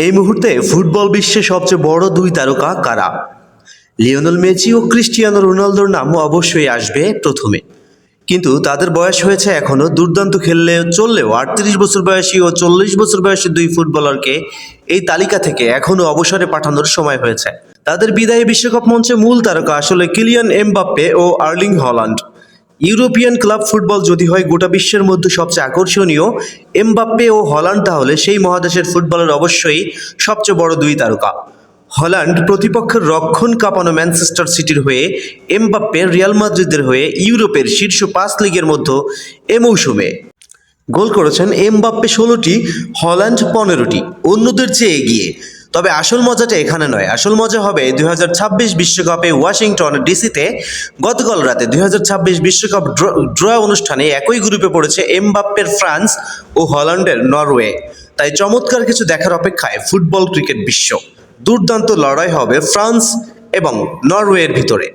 এই মুহূর্তে ফুটবল বিশ্বে সবচেয়ে বড় দুই তারকা কারা? লিওনেল মেসি ও ক্রিস্টিয়ানো রোনালদোর নাম অবশ্যই আসবে প্রথমে, কিন্তু তাদের বয়স হয়েছে এখনও দুর্দান্ত খেললে চললেও ৩৮ বছর বয়সী ও ৪০ বছর বয়সী দুই ফুটবলারকে এই তালিকা থেকে এখনও অবসরে পাঠানোর সময় হয়েছে। তাদের বিদায়ী বিশ্বকাপ মঞ্চে মূল তারকা আসলে কিলিয়ান এমবাপ্পে ও Erling Haaland. European club football যদি হয় গোটা বিশ্বের মধ্যে সবচেয়ে আকর্ষণীয় এমবাপ্পে ও হল্যান্ড, তাহলে সেই মহাদেশের ফুটবলের অবশ্যই সবচেয়ে বড় দুই তারকা। হল্যান্ড প্রতিপক্ষের রক্ষণ কাঁপানো ম্যানচেস্টার সিটির হয়ে, এমবাপ্পে রিয়াল মাদ্রিদের হয়ে ইউরোপের শীর্ষ ৫ লিগের মধ্যে এ মৌসুমে গোল করেছেন এমবাপ্পে ১৬টি, হল্যান্ড ১৫টি, অন্যদের চেয়ে এগিয়ে। তবে আসল মজাটা এখানে নয়, আসল মজা হবে ২০২৬ বিশ্বকাপে ওয়াশিংটন ডিসিতে গতকাল রাতে ২০২৬ বিশ্বকাপ ড্র অনুষ্ঠানে একই গ্রুপে পড়েছে এমবাপ্পের ফ্রান্স ও হল্যান্ডের নরওয়ে। তাই চমৎকার কিছু দেখার অপেক্ষায় ফুটবল ক্রিকেট বিশ্ব। দুর্দান্ত লড়াই হবে ফ্রান্স এবং নরওয়ের ভিতরে।